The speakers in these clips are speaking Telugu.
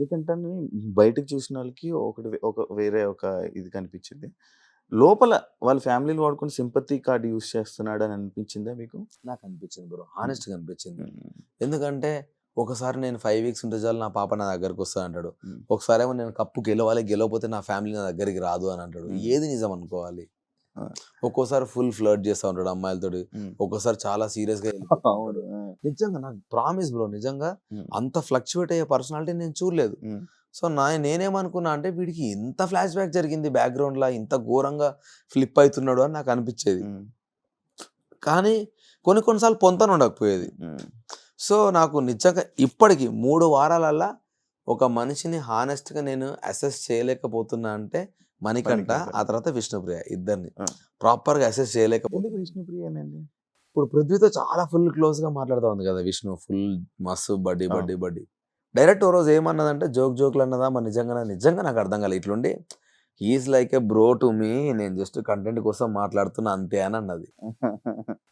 మణికంఠని బయటకి చూసిన వాళ్ళకి ఒక వేరే ఒక ఇది కనిపించింది. లోపల వాళ్ళ ఫ్యామిలీ‌ని వాడుకొని సింపతి కార్డ్ యూజ్ చేస్తున్నాడని అనిపించిందా మీకు? నాకు అనిపించింది బ్రో. హ్మ్. హానెస్ట్‌గా అనిపించింది. హ్మ్. ఎందుకంటే ఒకసారి నేను 5 వీక్స్ ఉంటే చాలు నా పాప నా దగ్గరకొస్తది అంటాడు. హ్మ్. ఒకసారేమో నేను కప్పు గెలవాలి, గెలవకపోతే నా ఫ్యామిలీ నా దగ్గరికి రాదు అని అంటాడు. హ్మ్. ఏది నిజం అనుకోవాలి? ఆ! ఒక్కోసారి ఫుల్ ఫ్లర్ట్ చేస్తా ఉంటాడు అమ్మాయిలతోటి. హ్మ్. ఒక్కోసారి చాలా సీరియస్‌గా వెళ్ళిపోతా అవును. ఉంటాడు. ఆ! నిజంగా నాకు ప్రామిస్ బ్రో. నిజంగా హ్మ్. అంత ఫ్లక్చుయేట్ అయ్యే పర్సనాలిటీ నేను చూడలేదు. హ్మ్. సో, నేనేమనుకున్నా అంటే వీడికి ఎంత ఫ్లాష్ బ్యాక్ జరిగింది బ్యాక్‌గ్రౌండ్‌ల ఇంత ఘోరంగా ఫ్లిప్ అయితున్నాడు అని నాకు అనిపించేది. హ్మ్. కానీ కొన్ని కొన్ని సార్లు పొంతన ఉండకపోయేది. హ్మ్. సో, నాకు నిజంగా ఇప్పటికి 3 వారాలల్లా ఒక మనిషిని హానెస్ట్‌గా నేను అసెస్ చేయలేకపోతున్నా అంటే మణికంఠ, మణికంఠ. ఆ తర్వాత విష్ణుప్రియ ఇద్దరిని. ఆ! ప్రాపర్‌గా అసెస్ ఎందుకు చేయలేకపోతున్నా. విష్ణుప్రియ ఏమైంది? ఇప్పుడు పృథ్వీతో చాలా ఫుల్ క్లోజ్‌గా మాట్లాడుతా ఉంది కదా! విష్ణు ఫుల్ మస్తు బడ్డీ, అవును. బడ్డీ, బడ్డీ. డైరెక్ట్ ఓ రోజు ఏమన్నదంటే జోక్‌లు అన్నదా? మరి నిజంగా నాకు అర్థం కాలే. ఇట్లుండి he is like a bro to me. నేను జస్ట్ కంటెంట్ కోసం మాట్లాడుతున్నా అంతే అని అన్నది.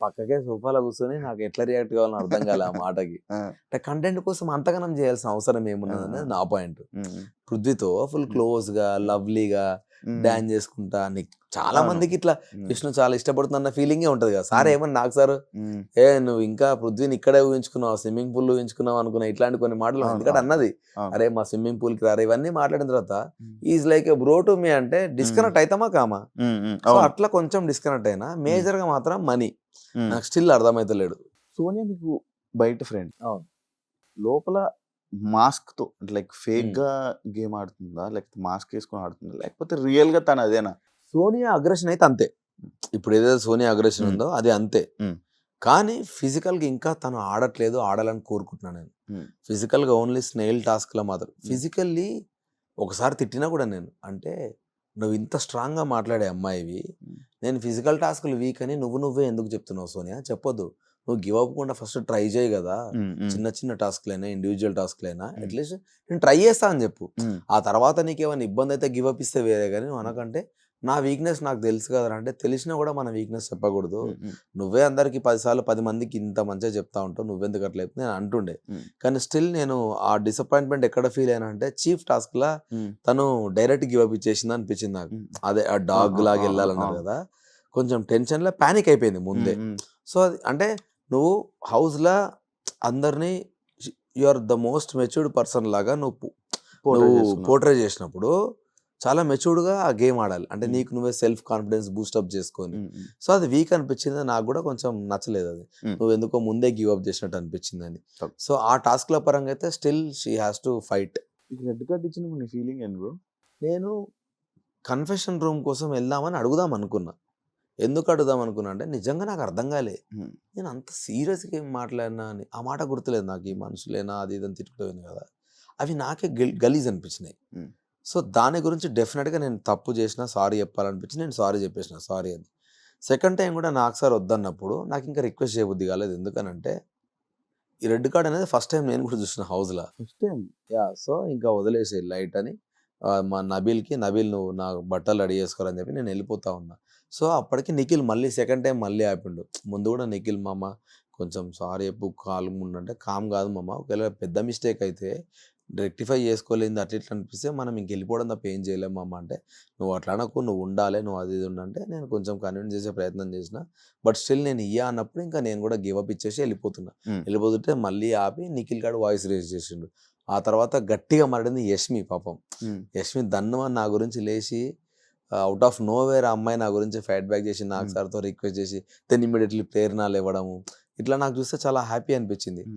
పక్కకే సోఫాలో కూర్చొని నాకు ఎట్లా రియాక్ట్ కావాలో అర్థం కాలే ఆ మాటకి. ఆ! అంటే కంటెంట్ కోసం అంతగనం చేయాల్సిన అవసరం ఆ! ఆ! ఏమున్నదనేది నా పాయింట్. హ్మ్. పృథ్వీతో ఫుల్ హ్మ్. క్లోజ్‌గా, హ్మ్. లవ్లీగా హ్మ్. డాన్స్ చేసుకుంటా చాలా అవును. మందికి ఇట్లా హ్మ్. విష్ణు చాలా ఇష్టపడుతున్న ఫీలింగే ఉంటది కదా! సార్ హ్మ్. ఏమన్నా నాకు సారు, హ్మ్. నువ్వు ఇంకా పృథ్వీని ఇక్కడే ఊహించుకున్నావా? స్విమ్మింగ్ పూల్‌లో ఊహించుకున్నావా? అనుకున్నా. ఇట్లాంటి కొన్ని మాటలు అవును. ఎందుకంటే అవును. అన్నది. అవును. అరే! మా స్విమ్మింగ్ పూల్‌కి రారా ఇవన్నీ మాట్లాడిన తర్వాత హ్మ్. He is like a bro to me అంటే హ్మ్. డిస్కనెక్ట్ అయితామా కామా? హ్మ్. హ్మ్. సో, అవును. అట్లా కొంచెం డిస్కనెక్ట్ అయినా. హ్మ్. మేజర్‌గా మాత్రం మనీ. హ్మ్. నాకు స్టిల్ అర్థమైతలేడు. సోనియా మీకు బయట ఫ్రెండ్. అవును. లోపల మాస్క్‌తో అంటే లైక్ హ్మ్. ఫేక్‌గా గేమ్ ఆడుతుందా? లేకపోతే మాస్క్ ఏసుకొని ఆడుతుందా? లేకపోతే రియల్‌గా తను అదేనా? సోనియా అగ్రెషన్ అయితే అంతే. ఇప్పుడు ఏదైతే సోనియా అగ్రెషన్ హ్మ్. ఉందో అది అంతే. హ్మ్. కానీ ఫిజికల్‌గా ఇంకా తను ఆడట్లేదు. ఆడాలని కోరుకుంటున్నా నేను. హ్మ్. ఫిజికల్‌గా ఓన్లీ స్నేల్ టాస్క్‌లో మాత్రం. హ్మ్. ఫిజికల్లీ ఒకసారి తిట్టినా కూడా నేను. అంటే "నువ్వు ఇంత స్ట్రాంగ్‌గా మాట్లాడే అమ్మాయివి. హ్మ్. నేను ఫిజికల్ టాస్క్‌లు వీక్ అని నువ్వే ఎందుకు చెప్తున్నావు సోనియా? చెప్పొద్దు. నువ్వు గివ్ అవ్వకుండా ఫస్ట్ ట్రై చేయి గదా! హ్మ్. హ్మ్. చిన్న చిన్న టాస్క్‌లైనా, ఇండివిడ్యువల్ టాస్క్‌లైనా హ్మ్. అట్‌లీస్ట్ నేను ట్రై చేస్తా అని చెప్పు. హ్మ్. ఆ తర్వాత నీకేమైనా ఇబ్బందయితే గివ్ అప్ ఇస్తే వేరే గాని నువ్వు హ్మ్. అనకంటే నా వీక్‌నెస్ నాకు తెలుసు కదరా! అంటే తెలిసినా కూడా మన వీక్‌నెస్ చెప్పకూడదు. హ్మ్. హ్మ్. నువ్వే అందరికి 10 సార్లు 10 మందికి ఇంత మంచిగా చెప్తా ఉంటావు. నువ్వెందుకు అట్లా చెప్తున్నావు" నేను అంటుండే. హ్మ్. కానీ స్టిల్ నేను ఆ డిసప్పాయింట్‌మెంట్ ఎక్కడ ఫీల్ అయినా అంటే చీఫ్ టాస్క్‌లా హ్మ్. తను డైరెక్ట్ గివ్ అప్ ఇచ్చేసింది అనిపించింది నాకు. హ్మ్. అదే ఆ ఆ! డాగ్ ఆ! లాగా ఆ! ఆ! ఎళ్ళాలన్నారు అవును. గదా! కొంచెం టెన్షన్‌లో పానిక్ అయిపోయింది హ్మ్. ముందే. హ్మ్. సో, అది అంటే నువ్వు హౌస్‌లా అందరిని you are the most matured person లాగా పోర్ట్రే నువ్వు చేసుకున్నావు. పోర్ట్రే చేసినప్పుడు చాలా మెచ్యూర్డ్‌గా ఆ గేమ్ ఆడాలి. అంటే హ్మ్. నీకు నువ్వే సెల్ఫ్ కాన్ఫిడెన్స్ బూస్టప్ చేసుకొని. హ్మ్. హ్మ్. సో, అది వీక్ అనిపించింది. నాకు గూడా కొంచెం నచ్చలేదది. హ్మ్. నువ్వెందుకో ముందే గివ్ అప్ చేసినట్టు అనిపించిందని. తప్ సో, ఆ టాస్క్‌ల పరంగా అయితే still she has to fight. నీకు రెడ్ కార్డ్ ఇచ్చినప్పుడు నీ ఫీలింగ్ ఏంటి బ్రో? నేను కన్ఫెషన్ రూమ్ కోసం వెళ్దామని అడుగుదాం అనుకున్నా. ఎందుకు అడుగుదాం అనుకున్నా అంటే నిజంగా నాకు అర్థం కాలే. హ్మ్. నేను అంత సీరియస్‌గా ఏం మాట్లాడినా అని. ఆ మాట గుర్తులేదు నాకు. ఈ మనుషులేనా అది ఇది అని తిట్టుకుపోయింది కదా! అవి నాకే గలీజ్ అనిపించినాయి. హ్మ్. సో, దాని గురించి డెఫినిట్‌గా నేను తప్పు చేసినా సారీ చెప్పాలనిపించి నేను సారీ చెప్పేసిన. సారీ అని. సెకండ్ టైమ్ కూడా నాకు సార్ వద్దన్నప్పుడు నాకింకా రిక్వెస్ట్ చేయబుద్ధి కాలేదు. ఎందుకనంటే ఈ రెడ్ కార్డ్ అనేది ఫస్ట్ టైమ్ నేను కూడా చూసిన హౌస్‌ల. First time. సో, ఇంకా వదిలేసేయి లైట్ అని మా నబీల్ నువ్వు నా బట్టలు రెడీ చేసుకోరా అని చెప్పి నేను వెళ్ళిపోతా ఉన్నా. సో, అప్పటికి నిఖిల్ మళ్ళీ సెకండ్ టైమ్ మళ్ళీ ఆపిండు. ముందు కూడా నిఖిల్ మామ కొంచెం సారీ చెప్పు కామ్‌గా ఉండు అంటే, కామ్ కాదు మామ ఒకవేళ పెద్ద మిస్టేక్ అయితే రెక్టిఫై చేసుకోలేనిది అట్లా ఇట్లా అనిపిస్తే మనం ఇంకెళ్ళిపోవడం తప్ప ఏం చేయలేం మామ అంటే, నువ్వు అట్లా అనకు నువ్వు ఉండాలి నువ్వు అది ఇది ఉండు అంటే నేను కొంచెం కన్విన్స్ చేసే ప్రయత్నం చేసిన. బట్ స్టిల్ నేను అన్నప్పుడు ఇంకా నేను కూడా గివ్ అప్ ఇచ్చేసి వెళ్ళిపోతున్నా. హ్మ్. వెళ్ళిపోతుంటే మళ్ళీ ఆపి నిఖిల్ గాడు వాయిస్ రైజ్ చేసిండు. ఆ తర్వాత గట్టిగా మాట్లాడింది యష్మి పాపం. హ్మ్. యష్మి దన్నుమని నా గురించి లేచి ఔట్ ఆఫ్ నోవేర్ ఆ అమ్మాయి నా గురించి ఫైట్ బ్యాక్ చేసి నాగ్ హ్మ్. సార్‌తో రిక్వెస్ట్ చేసి దెన్ ఇమ్మీడియేట్‌లీ ప్రేరణలు ఇవ్వడము. ఇట్లా నాకు చూస్తే చాలా హ్యాపీ అనిపించింది. హ్మ్.